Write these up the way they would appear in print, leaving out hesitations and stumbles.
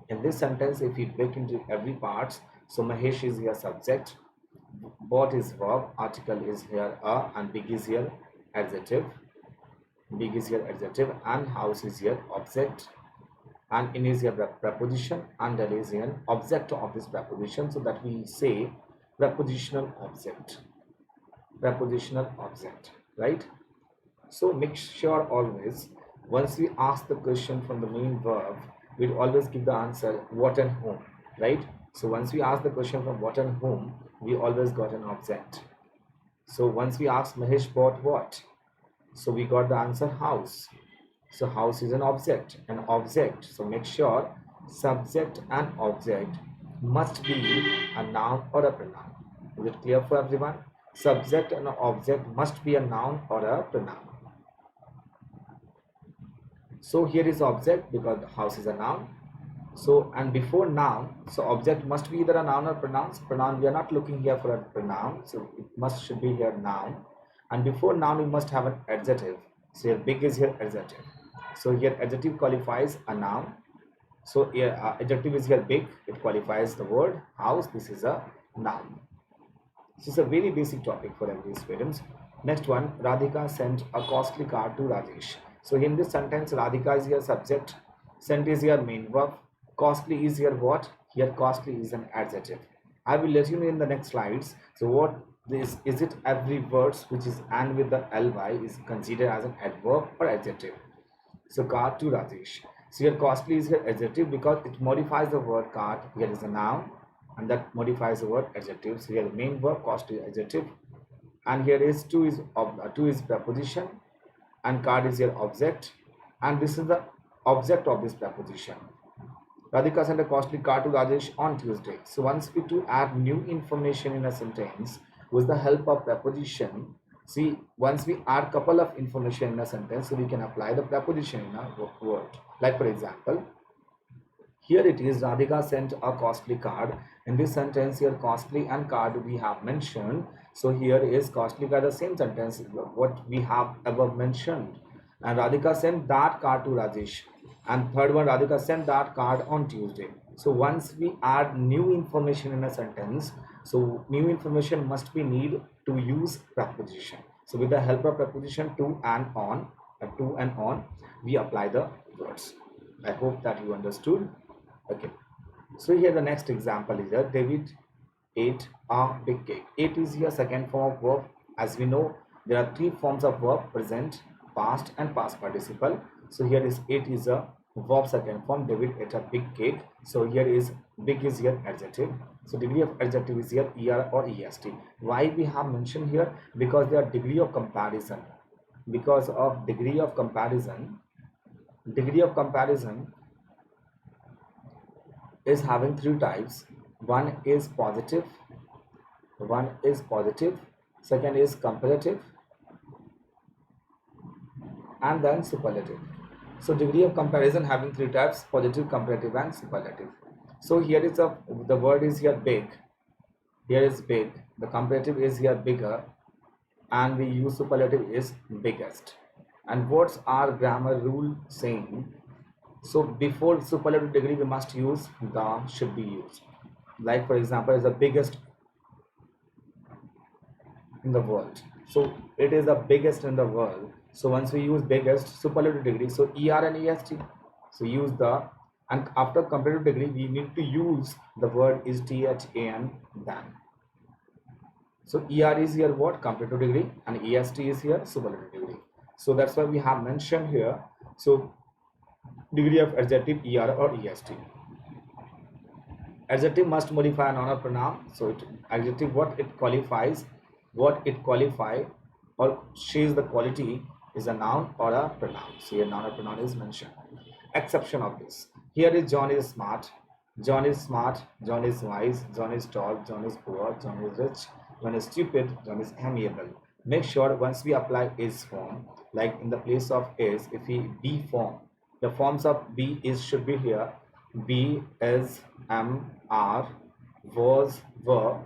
In this sentence, if we break into every part, so Mahesh is here subject, bought is verb, article is here a, and big is here adjective, and house is here object, and in is here preposition, and there is an object of this preposition, so that we say prepositional object, right? So make sure always, once we ask the question from the main verb, we'll always give the answer what and whom, right? So once we ask the question from what and whom, we always got an object. So once we asked Mahesh bought what, so we got the answer house. So house is an object, so make sure subject and object must be a noun or a pronoun. Is it clear for everyone? Subject and object must be a noun or a pronoun. So here is object because the house is a noun. So, and before noun, so object must be either a noun or pronouns. Pronoun, we are not looking here for a pronoun, so it should be here noun. And before noun, we must have an adjective. So here big is here adjective. So here adjective qualifies a noun. So here adjective is here big, it qualifies the word house. This is a noun. This is a very basic topic for every students. Next one, Radhika sent a costly car to Rajesh. So in this sentence, Radhika is here subject, sent is here main verb, costly is here what? Here costly is an adjective. I will let you know in the next slides. So what this is, it every words which is and with the ly is considered as an adverb or adjective. So car to Rajesh. So here costly is here adjective because it modifies the word cart. Here is a noun and that modifies the word adjective. So here the main verb costly adjective, and here is to is preposition, and card is your object, and this is the object of this preposition. Radhika sent a costly car to Rajesh on Tuesday. So once we to add new information in a sentence with the help of preposition, see, once we add couple of information in a sentence, so we can apply the preposition in a word. Like for example, here it is Radhika sent a costly card. In this sentence here costly and card we have mentioned. So here is costly card, the same sentence what we have ever mentioned. And Radhika sent that card to Rajesh. And third one, Radhika sent that card on Tuesday. So once we add new information in a sentence, so new information must be need to use preposition. So with the help of preposition to and on, we apply the words. I hope that you understood. Okay. So here the next example is that David ate a big cake. Ate is here second form of verb. As we know, there are three forms of verb: present, past, and past participle. So here is ate is a verb second form. David ate a big cake. So here is big is here adjective. So degree of adjective is here er or est. Why we have mentioned here? Because there are degree of comparison. Because of degree of comparison is having three types. One is positive, second is comparative, and then superlative. So degree of comparison having three types: positive, comparative, and superlative. So here is the word is here big, here is big, the comparative is here bigger, and we use superlative is biggest. And what's our grammar rule saying? So before superlative degree we must use the should be used. Like for example, is the biggest in the world. So it is the biggest in the world. So once we use biggest, superlative degree, so er and est. So use the, and after comparative degree we need to use the word is than than. So er is here what? Comparative degree, and est is here superlative degree. So that's why we have mentioned here. So degree of adjective er or est. Adjective must modify a noun or pronoun. So adjective what it qualifies or shows the quality is a noun or a pronoun. So here noun or pronoun is mentioned. Exception of this. Here is John is smart, John is wise, John is tall, John is poor, John is rich, John is stupid, John is amiable. Make sure once we apply is form, like in the place of is, if we be form, the forms of be is should be here: be, is, am, are, was, were.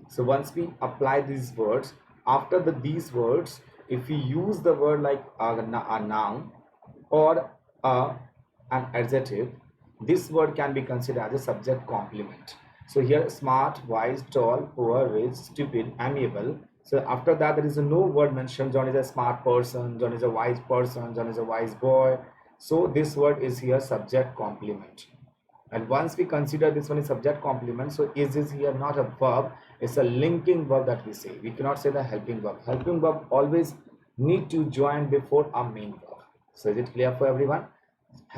So once we apply these words, after these words, if we use the word like a noun or an adjective, this word can be considered as a subject complement. So here smart, wise, tall, poor, rich, stupid, amiable. So after that there is no word mentioned. John is a smart person, John is a wise person, John is a wise boy. So this word is here subject complement. And once we consider this one is subject complement, so is here not a verb, it's a linking verb that we say. We cannot say the helping verb. Helping verb always need to join before a main verb. So is it clear for everyone?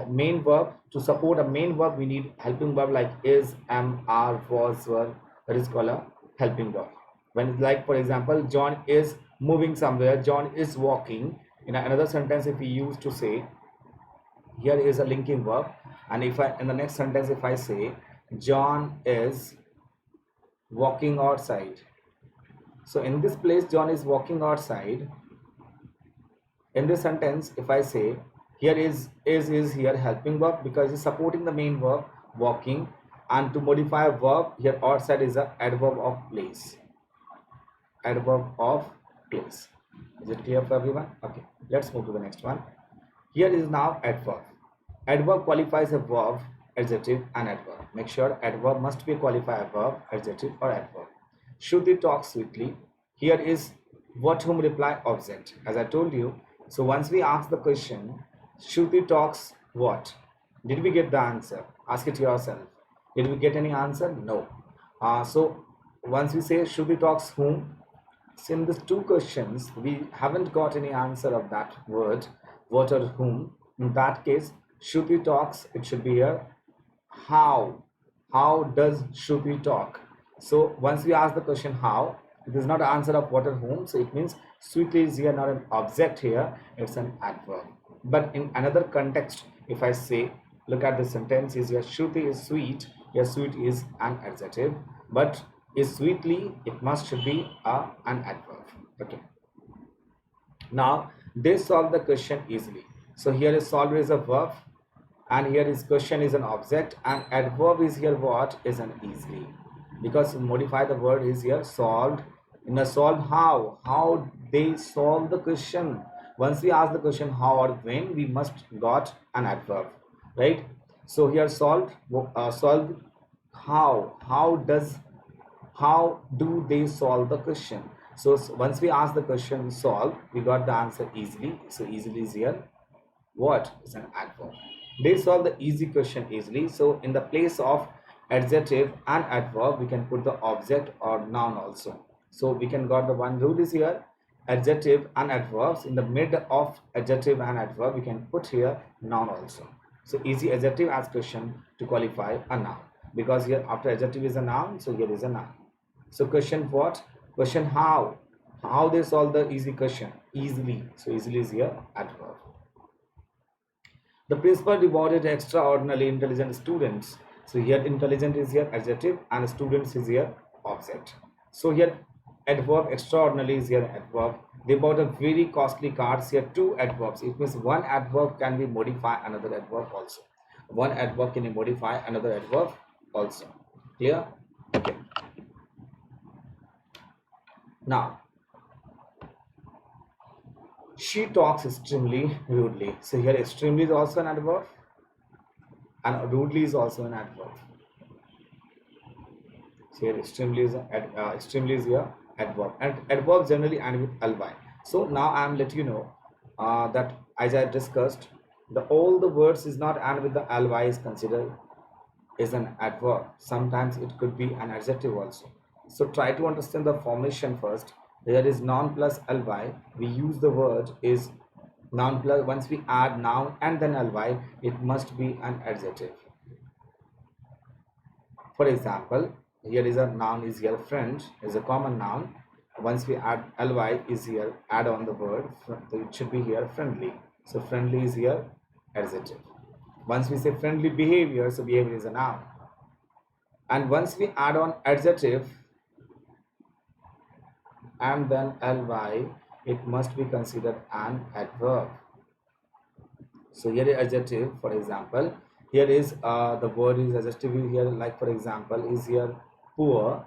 Main verb, to support a main verb we need helping verb like is, am, are, was, were. That is called a helping verb. When like for example, John is moving somewhere, John is walking. In another sentence if we use to say, here is a linking verb, and if I in the next sentence if I say John is walking outside, so in this place John is walking outside. In this sentence if I say here is here helping verb because it's supporting the main verb walking, and to modify a verb here outside is a adverb of place. Adverb of place. Is it clear for everyone? Okay, let's move to the next one. Here is now adverb. Adverb qualifies a verb, adjective, and adverb. Make sure adverb must be a qualifier verb, adjective, or adverb. Shruti talks sweetly. Here is what whom reply object. As I told you, so once we ask the question, Shruti talks what? Did we get the answer? Ask it yourself. Did we get any answer? No. So once we say Shruti talks whom, so in these two questions, we haven't got any answer of that word, what or whom. In that case, Shruti talks, it should be here, how. How does Shruti talk? So once we ask the question how, it is not an answer of what or whom, so it means sweetly is here not an object here, it's an adverb. But in another context, if I say, look at the sentence is here, Shruti is sweet, here sweet is an adjective, but is sweetly, it must should be an adverb. Okay. Now they solve the question easily. So here is solve is a verb, and here is question is an object, and adverb is here what is an easily, because modify the word is here solved. In a solve how they solve the question. Once we ask the question how or when, we must got an adverb, right? So here solved, solve how do they solve the question. So once we ask the question solve, we got the answer easily. So easily is here what is an adverb. They solve the easy question easily. So in the place of adjective and adverb, we can put the object or noun also. So we can got the one rule is here, adjective and adverbs. In the mid of adjective and adverb, we can put here noun also. So easy adjective as question to qualify a noun, because here after adjective is a noun, so here is a noun. So question what? Question how? How they solve the easy question? Easily. So easily is here adverb. The principal rewarded extraordinarily intelligent students. So here intelligent is here adjective and students is here object. So here adverb extraordinarily is here adverb. They bought a very costly cars. Here two adverbs. It means one adverb can be modify another adverb also. One adverb can modify another adverb also. Clear? Okay. Now she talks extremely rudely. So here extremely is also an adverb and rudely is also an adverb. So here extremely is here adverb, and adverb generally end with ly. So now I am let you know that as I discussed, all the words is not end with the ly is considered is an adverb. Sometimes it could be an adjective also. So try to understand the formation first. There is noun plus ly. We use the word is noun plus, once we add noun and then ly, it must be an adjective. For example, here is a noun is here friend is a common noun. Once we add ly is here, add on the word, it should be here friendly. So friendly is here adjective. Once we say friendly behavior, so behavior is a noun. And once we add on adjective and then ly, it must be considered an adverb. So here is adjective, for example, here is the word is adjective here, like for example is here poor,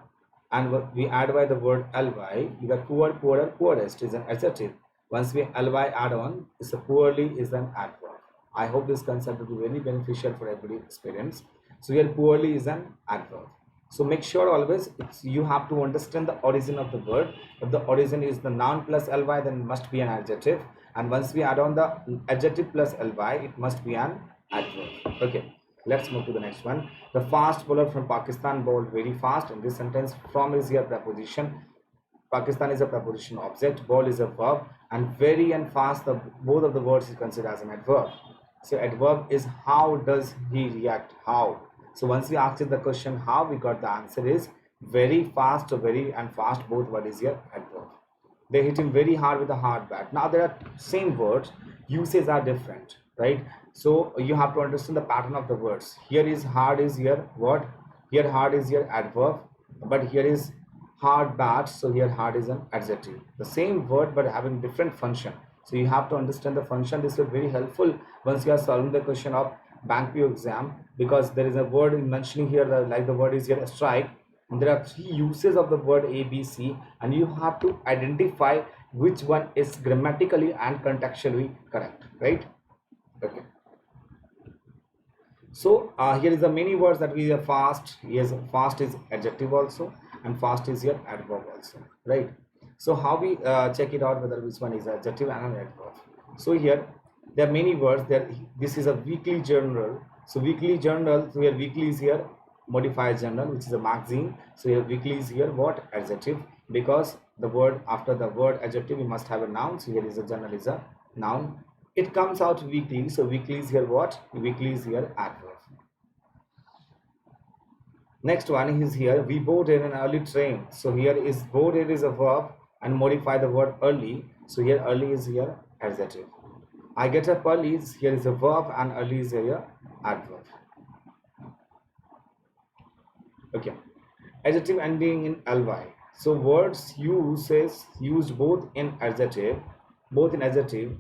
and we add by the word ly, we got poor, poorer, poorest is an adjective. Once we ly add on, it's a poorly is an adverb. I hope this concept will be very beneficial for every experience. So here poorly is an adverb. So make sure always you have to understand the origin of the word. If the origin is the noun plus ly, then it must be an adjective. And once we add on the adjective plus ly, it must be an adverb. Okay, let's move to the next one. The fast bowler from Pakistan bowled very fast. In this sentence, from is here preposition. Pakistan is a preposition object, ball is a verb, and very and fast, both of the words is considered as an adverb. So adverb is how does he react, how. So once we asked the question how, we got the answer is very fast or very and fast, both word is here adverb. They hit him very hard with a hard bat. Now there are same words, uses are different, right? So you have to understand the pattern of the words. Here is hard is here what? Here hard is here adverb, but here is hard bat, so here hard is an adjective. The same word but having different function. So you have to understand the function. This is very helpful once you are solving the question of bank PO exam, because there is a word mentioning here that, like the word is here strike, and there are three uses of the word A, B, C, and you have to identify which one is grammatically and contextually correct, right? Okay. So here is the many words that we are fast. Yes, fast is adjective also, and fast is here adverb also, right? So how we check it out whether which one is adjective and an adverb? So here there are many words. There, this is a weekly journal. So weekly journal. So here weekly is here modified journal, which is a magazine. So here weekly is here what? Adjective, because the word after the word adjective we must have a noun. So here is a journal is a noun. It comes out weekly. So weekly is here what? Weekly is here adverb. Next one is here, we boarded an early train. So here is boarded is a verb and modify the word early. So here early is here adjective. I get up early, here is a verb and early is here adverb. Okay. Adjective ending in ly. So words used both in adjective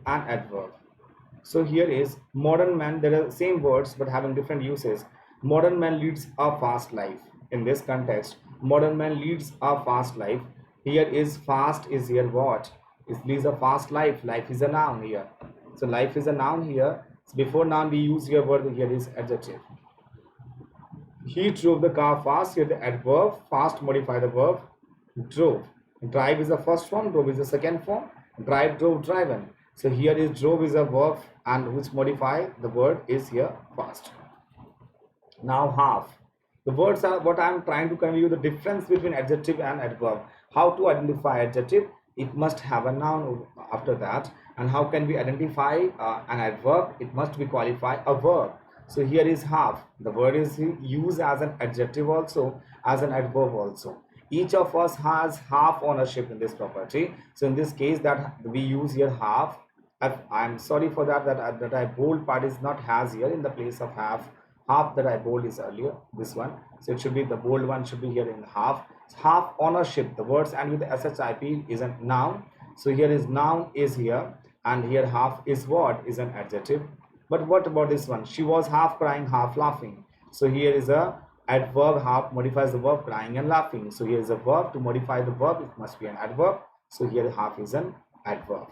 and adverb. So here is modern man. There are same words but having different uses. Modern man leads a fast life. In this context, modern man leads a fast life. Here is fast is here what? It leads a fast life. Life is a noun here. So life is a noun here. So before noun we use here word, here is adjective. He drove the car fast. Here the adverb, fast modify the verb drove. Drive is the first form, drove is the second form. Drive, drove, driven. So here is drove is a verb and which modify the word is here fast. Now half. The words are what I am trying to convey you the difference between adjective and adverb. How to identify adjective? It must have a noun after that. And how can we identify an adverb? It must be qualify a verb. So here is half. The word is used as an adjective also, as an adverb also. Each of us has half ownership in this property. So in this case that we use here half. I'm sorry for that that I bold part is not has here in the place of half. Half that I bold is earlier, this one. So it should be the bold one should be here in half. Half ownership, the words and with the ship is a noun. So here is noun is here, and here half is what? Is an adjective. But what about this one? She was half crying, half laughing. So here is a adverb, half modifies the verb crying and laughing. So here is a verb. To modify the verb, it must be an adverb. So here half is an adverb.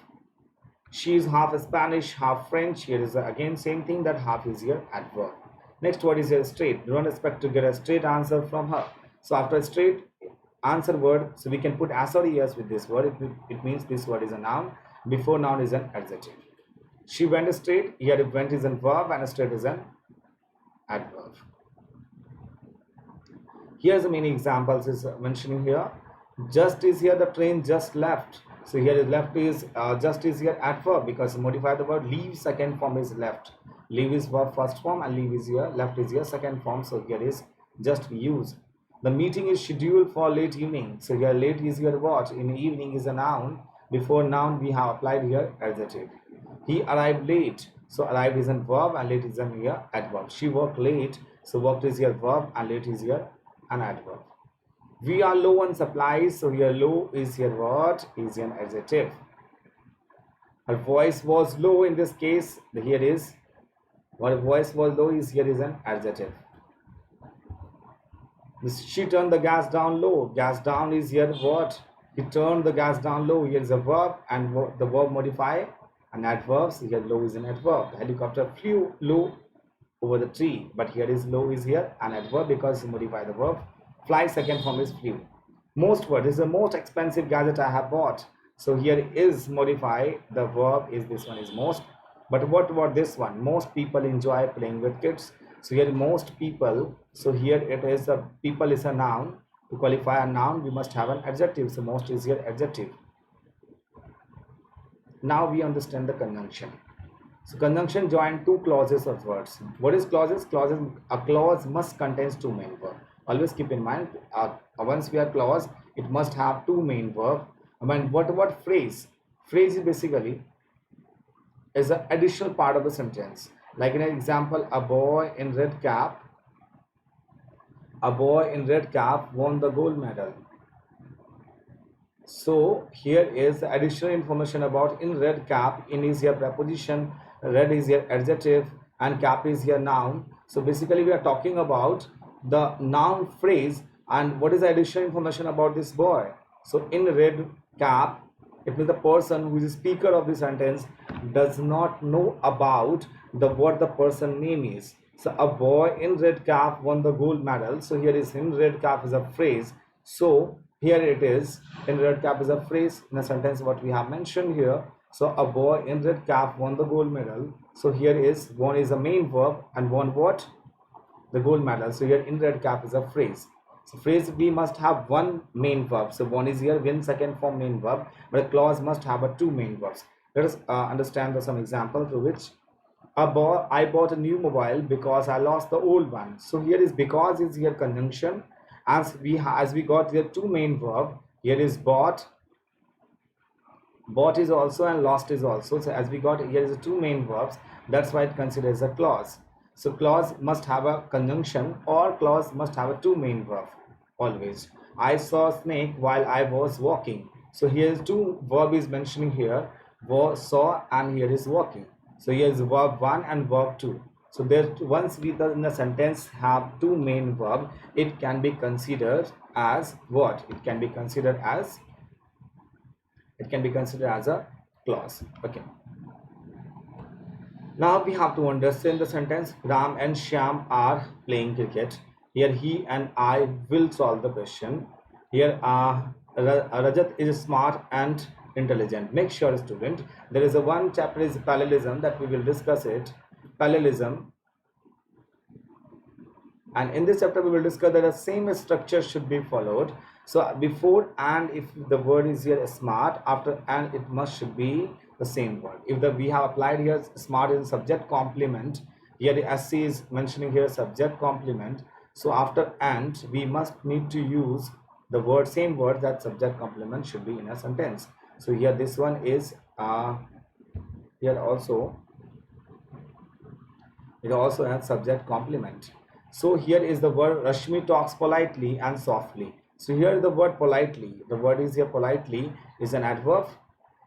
She is half Spanish, half French. Here is again same thing, that half is here adverb. Next word is here straight. Do not expect to get a straight answer from her. So after a straight answer word, so we can put as or yes with this word. It means this word is a noun. Before noun is an adjective. She went straight. Here went is a verb and straight is an adverb. Here's the many examples is mentioning here. Just is here, the train just left. So here is left is just is here adverb, because modify the word leave, second form is left. Leave is verb first form and leave is here, left is here second form. So here is just used. The meeting is scheduled for late evening. So here late is here what? In evening is a noun. Before noun we have applied here adjective. He arrived late. So arrived is a verb and late is an here adverb. She worked late. So worked is here verb and late is here an adverb. We are low on supplies. So here low is here what? Is an adjective. Her voice was low. In this case here is what? Voice was low is here is an adjective. She turned the gas down low. Gas down is here what? He turned the gas down low. Here is a verb and the verb modify And adverbs, here low is an adverb. The helicopter flew low over the tree, but here is low is here an adverb because you modify the verb. Fly second form is flew. Most word is the most expensive gadget I have bought. So here is modify the verb is this one is most. But what about this one? Most people enjoy playing with kids. So here most people. So here it is a people is a noun. To qualify a noun, we must have an adjective. So most is here adjective. Now we understand the conjunction. So conjunction join two clauses of words. What is clauses? Clauses, a clause must contain two main verbs. Always keep in mind, once we have clause, it must have two main verbs. And what about phrase? Phrase is basically is an additional part of the sentence. Like in an example, a boy in red cap won the gold medal. So here is additional information about in red cap. In is here preposition, red is here adjective, and cap is here noun. So basically we are talking about the noun phrase, and what is the additional information about this boy. So in red cap, it means the person who is the speaker of the sentence does not know about what the person name is. So a boy in red cap won the gold medal. So here is in red cap is a phrase. So here it is in red cap is a phrase in a sentence what we have mentioned here. So a boy in red cap won the gold medal. So here is won is a main verb and won what? The gold medal. So here in red cap is a phrase. So phrase we must have one main verb. So one is here win second form main verb, but a clause must have a two main verbs. Let us understand some example through which I bought a new mobile because I lost the old one. So here is because is here conjunction. As we got here two main verb. Here is bought is also and lost is also. So as we got here is two main verbs. That's why it considers a clause. So clause must have a conjunction or clause must have a two main verb always. I saw a snake while I was walking. So here is two verb is mentioning here. Saw and here is walking. So here is verb 1 and verb 2. So there once we in the sentence have two main verb, it can be considered as what? It can be considered as a clause. Okay. Now we have to understand the sentence. Ram and Shyam are playing cricket. Here he and I will solve the question. Here Rajat is smart and intelligent. Make sure, student, there is a one chapter is parallelism that we will discuss it. Parallelism. And in this chapter we will discuss that the same structure should be followed. So before and if the word is here smart, after and it must should be the same word. If we have applied here smart in subject complement, here the SC is mentioning here subject complement. So after and we must need to use the word same word that subject complement should be in a sentence. So here this one is here also it also has subject complement. So here is the word Rashmi talks politely and softly. So here the word politely, the word is here politely is an adverb.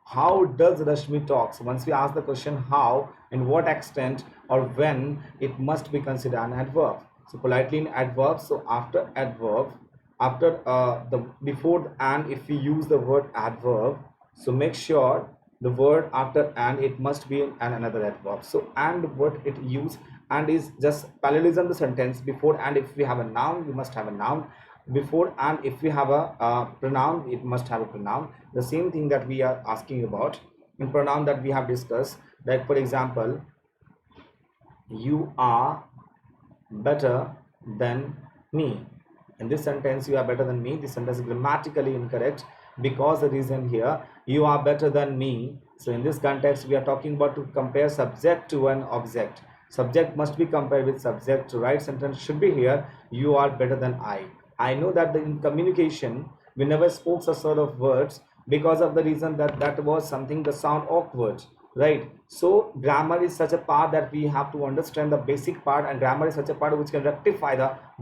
How does Rashmi talks? Once we ask the question how, in what extent or when, it must be considered an adverb. So politely in adverb. So after adverb, after the before and if we use the word adverb, so make sure the word after and it must be another adverb. So and what it use and is just parallelism the sentence. Before and if we have a noun, we must have a noun. Before and if we have a pronoun, it must have a pronoun. The same thing that we are asking about in pronoun that we have discussed. Like for example, you are better than me. In this sentence, you are better than me. This sentence is grammatically incorrect because the reason here, you are better than me. So in this context, we are talking about to compare subject to an object. Subject must be compared with subject. To right sentence should be here, you are better than I. I know that in communication, we never spoke such sort of words because of the reason that that was something that sound awkward, right? So grammar is such a part that we have to understand the basic part, and grammar is such a part which can rectify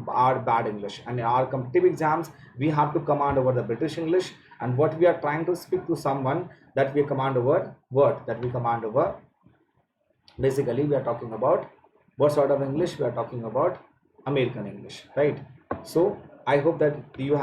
our bad English. And in our competitive exams, we have to command over the British English, and what we are trying to speak to someone, that we command over what? That we command over. Basically, we are talking about what sort of English? We are talking about American English, right? So I hope that you have